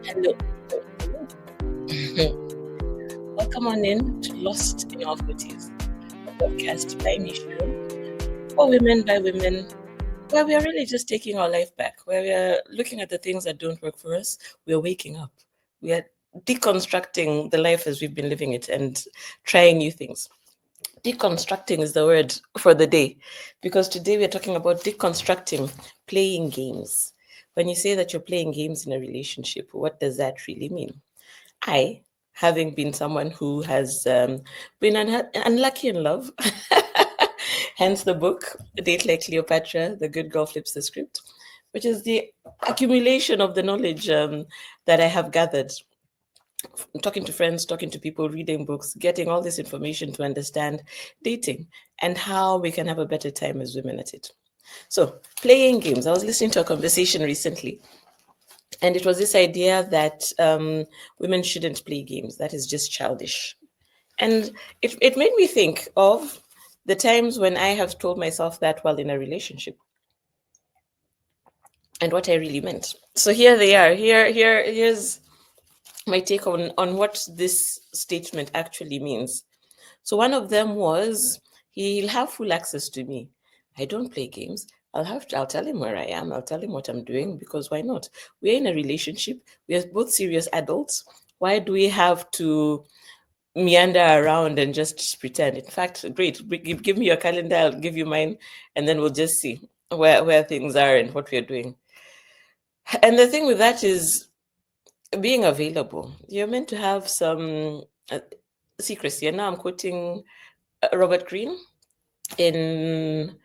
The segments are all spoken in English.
Hello, hello, hello. Welcome on in to Lost in Our 40s, a podcast by me, Shiro, for women by women, where we are really just taking our life back, where we are looking at the things that don't work for us. We are waking up. We are deconstructing the life as we've been living it and trying new things. Deconstructing is the word for the day because today we're talking about deconstructing playing games. When you say that you're playing games in a relationship, what does that really mean? I, having been someone who has been unlucky in love, hence the book, A Date Like Cleopatra, The Good Girl Flips the Script, which is the accumulation of the knowledge that I have gathered, talking to friends, talking to people, reading books, getting all this information to understand dating and how we can have a better time as women at it. So, playing games. I was listening to a conversation recently, and it was this idea that women shouldn't play games. That is just childish. And it made me think of the times when I have told myself that while in a relationship and what I really meant. So here they are. Here's my take on what this statement actually means. So one of them was he'll have full access to me. I don't play games. I'll tell him where I am. I'll tell him what I'm doing because why not? We're in a relationship. We are both serious adults. Why do we have to meander around and just pretend? In fact, great. Give me your calendar. I'll give you mine, and then we'll just see where things are and what we're doing. And the thing with that is being available. You're meant to have some secrecy. And now I'm quoting Robert Greene in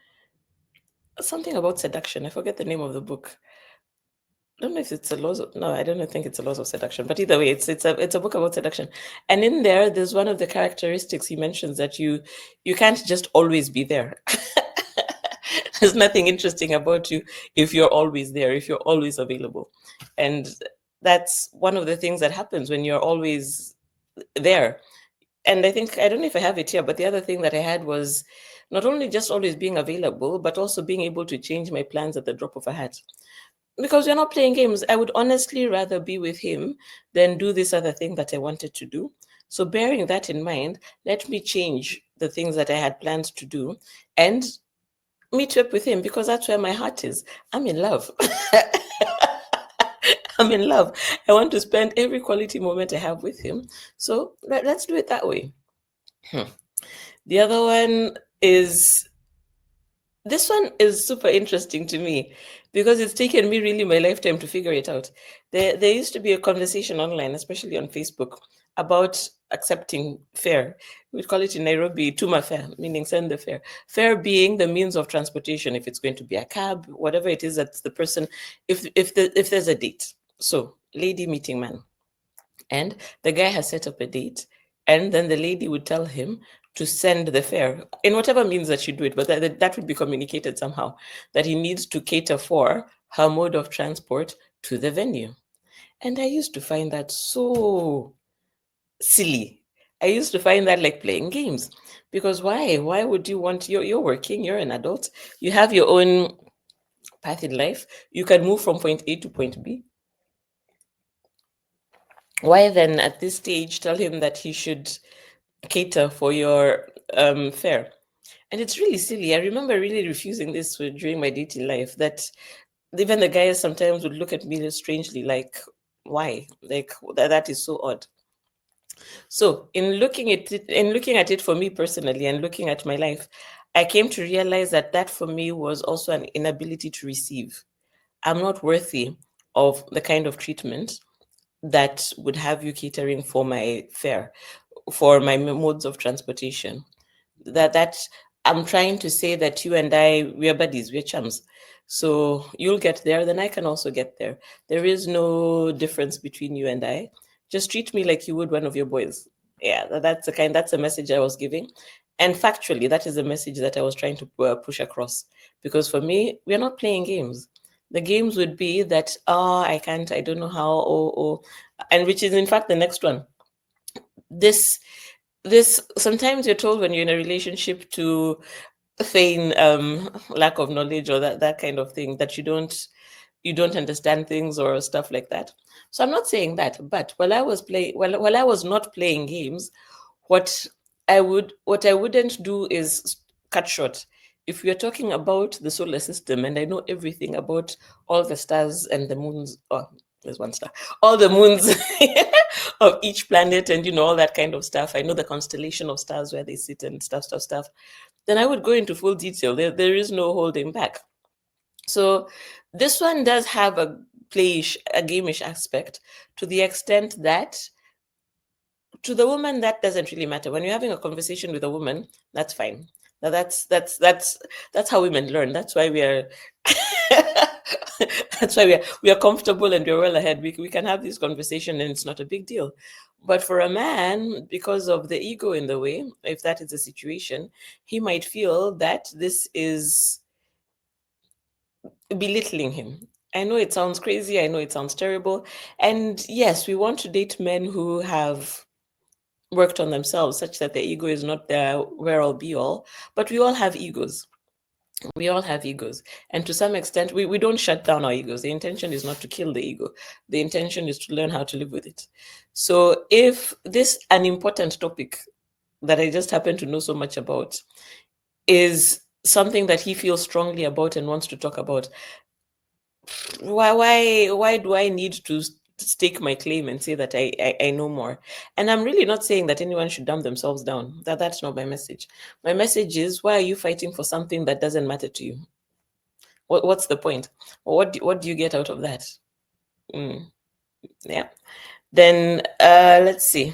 something about seduction. I forget the name of the book. I don't know if it's a laws of, no, I don't think it's a laws of seduction, but either way, it's a book about seduction. And in there, there's one of the characteristics he mentions that you can't just always be there. There's nothing interesting about you if you're always there, if you're always available. And that's one of the things that happens when you're always there. And I think, I don't know if I have it here, but the other thing that I had was not only just always being available, but also being able to change my plans at the drop of a hat. Because we're not playing games. I would honestly rather be with him than do this other thing that I wanted to do. So, bearing that in mind, let me change the things that I had planned to do and meet up with him because that's where my heart is. I'm in love. I'm in love. I want to spend every quality moment I have with him. So, let's do it that way. The other one is this one is super interesting to me because it's taken me really my lifetime to figure it out. There used to be a conversation online, especially on Facebook, about accepting fare. We call it in Nairobi tuma fare, meaning send the fare. Fare being the means of transportation, if it's going to be a cab, whatever it is that's the person, if there's a date. So lady meeting man. And the guy has set up a date, and then the lady would tell him to send the fare in whatever means that you do it, but that would be communicated somehow that he needs to cater for her mode of transport to the venue. And I used to find that so silly. I used to find that like playing games because why? Why would you want you're working, you're an adult, you have your own path in life, you can move from point A to point B. Why then at this stage tell him that he should cater for your fare? And it's really silly. I remember really refusing this during my dating life. That even the guys sometimes would look at me strangely, like, "Why? Like that is so odd." So, in looking at it for me personally, and looking at my life, I came to realize that that for me was also an inability to receive. I'm not worthy of the kind of treatment that would have you catering for my fare, for my modes of transportation. That I'm trying to say that you and I, we're buddies, we're chums. So you'll get there, then I can also get there. There is no difference between you and I. Just treat me like you would one of your boys. Yeah, that's a message I was giving. And factually, that is a message that I was trying to push across. Because for me, we're not playing games. The games would be that, oh, I can't, I don't know how, and which is in fact the next one. This this sometimes you're told when you're in a relationship to feign lack of knowledge or that kind of thing, that you don't you don't understand things or stuff like that. So I'm not saying that, but while I was not playing games, what what I wouldn't do is cut short. If we are talking about the solar system and I know everything about all the stars and the moons, oh, there's one star, all the moons of each planet, and all that kind of stuff. I know the constellation of stars where they sit and stuff. Then I would go into full detail. There is no holding back. So this one does have a playish, a gameish aspect, to the extent that to the woman that doesn't really matter. When you're having a conversation with a woman, that's fine. Now that's how women learn. That's why we are that's why we are comfortable and we're well ahead. We can have this conversation and it's not a big deal. But for a man, because of the ego in the way, if that is the situation, he might feel that this is belittling him. I know it sounds crazy. I know it sounds terrible. And yes, we want to date men who have worked on themselves such that their ego is not their where all be all. But we all have egos. We all have egos. And to some extent, we don't shut down our egos. The intention is not to kill the ego, the intention is to learn how to live with it. So, if this an important topic that I just happen to know so much about is something that he feels strongly about and wants to talk about, why do I need to stake my claim and say that I know more? And I'm really not saying that anyone should dumb themselves down. That's not my message. My message is, why are you fighting for something that doesn't matter to you? What's the point? What do you get out of that? Mm, yeah. Then let's see.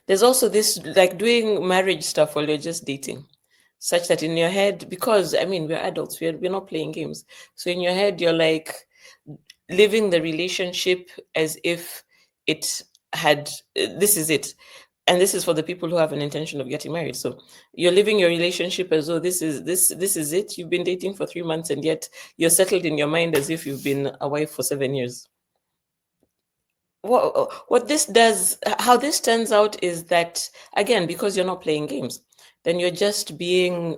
There's also this, like, doing marriage stuff while you're just dating, such that in your head, because I mean we're adults, we're not playing games. So in your head, you're like living the relationship as if it had this is it. And this is for the people who have an intention of getting married. So you're living your relationship as though this is it. You've been dating for 3 months and yet you're settled in your mind as if you've been a wife for 7 years. What this does, how this turns out, is that, again, because you're not playing games, then you're just being,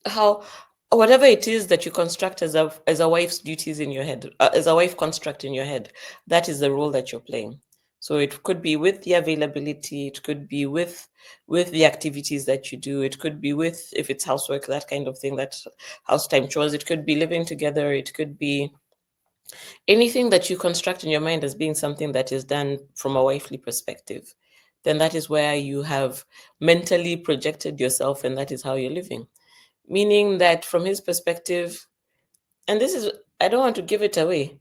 how, whatever it is that you construct as a wife's duties in your head, as a wife construct in your head, that is the role that you're playing. So it could be with the availability, it could be with the activities that you do, it could be with, if it's housework, that kind of thing, that house time chores, it could be living together, it could be anything that you construct in your mind as being something that is done from a wifely perspective. Then that is where you have mentally projected yourself, and that is how you're living. Meaning that from his perspective, and this is, I don't want to give it away.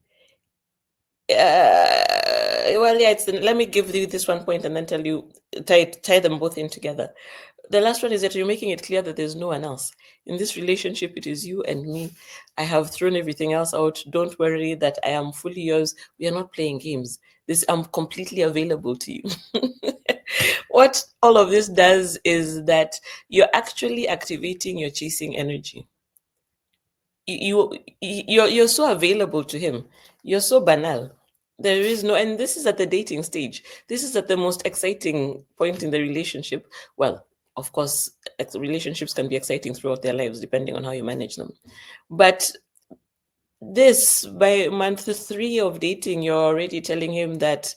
Well, yeah, let me give you this one point and then tell you, tie them both in together. The last one is that you're making it clear that there's no one else. In this relationship, it is you and me. I have thrown everything else out. Don't worry that I am fully yours. We are not playing games. I'm completely available to you. What all of this does is that you're actually activating your chasing energy. You're so available to him. You're so banal. There is no, and this is at the dating stage. This is at the most exciting point in the relationship. Well, of course, relationships can be exciting throughout their lives depending on how you manage them. But this, by month 3 of dating, you're already telling him that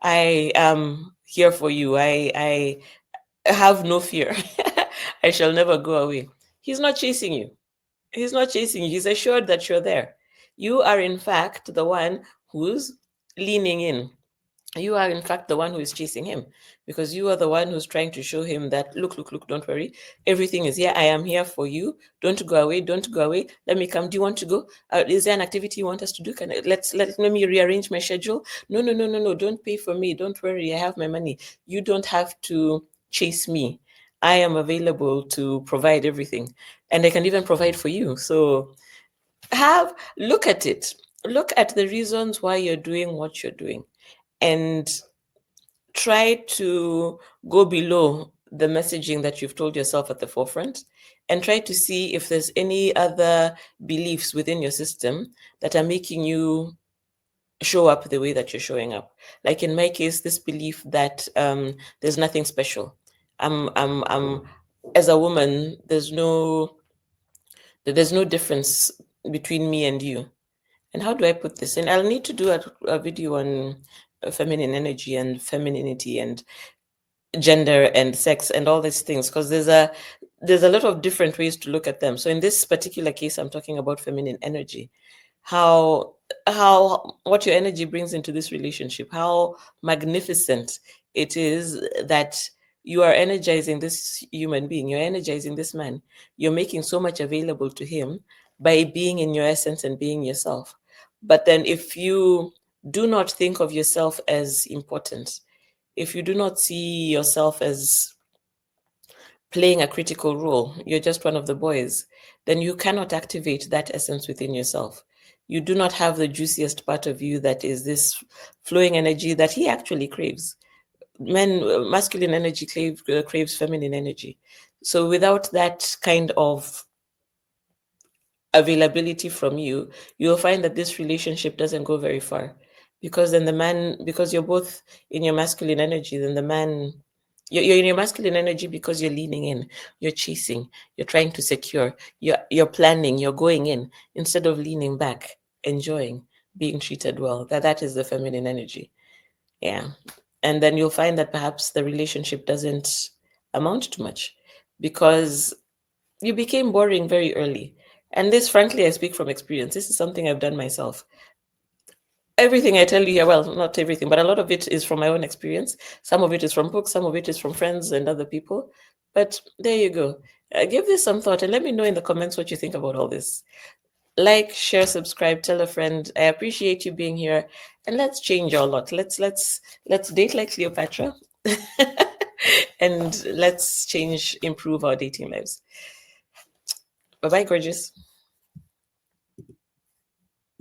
I am here for you. I have no fear. I shall never go away. He's not chasing you. He's not chasing you. He's assured that you're there. You are, in fact, the one who's leaning in. You are, in fact, the one who is chasing him, because you are the one who's trying to show him that, look, don't worry. Everything is here. I am here for you. Don't go away. Don't go away. Let me come. Do you want to go? Is there an activity you want us to do? Let me rearrange my schedule. No. Don't pay for me. Don't worry. I have my money. You don't have to chase me. I am available to provide everything, and I can even provide for you. So look at it. Look at the reasons why you're doing what you're doing, and try to go below the messaging that you've told yourself at the forefront, and try to see if there's any other beliefs within your system that are making you show up the way that you're showing up. Like in my case, this belief that there's nothing special. I'm as a woman, There's no difference between me and you. And how do I put this in? I'll need to do a video on feminine energy and femininity and gender and sex and all these things, because there's a lot of different ways to look at them. So in this particular case, I'm talking about feminine energy. How what your energy brings into this relationship, how magnificent it is that you are energizing this human being, you're energizing this man, you're making so much available to him by being in your essence and being yourself. But then if you do not think of yourself as important, if you do not see yourself as playing a critical role, you're just one of the boys, then you cannot activate that essence within yourself. You do not have the juiciest part of you that is this flowing energy that he actually craves. Masculine energy craves feminine energy. So without that kind of availability from you, you'll find that this relationship doesn't go very far. Because then the man, because you're both in your masculine energy, then the man, you're in your masculine energy because you're leaning in, you're chasing, you're trying to secure, you're planning, you're going in instead of leaning back, enjoying, being treated well. That is the feminine energy. Yeah. And then you'll find that perhaps the relationship doesn't amount to much because you became boring very early. And this, frankly, I speak from experience. This is something I've done myself. Everything I tell you here, well, not everything, but a lot of it is from my own experience. Some of it is from books, some of it is from friends and other people. But there you go. Give this some thought and let me know in the comments what you think about all this. Like, share, subscribe, tell a friend. I appreciate you being here, and let's change our lot. Let's date like Cleopatra, and let's improve our dating lives. Bye bye, gorgeous.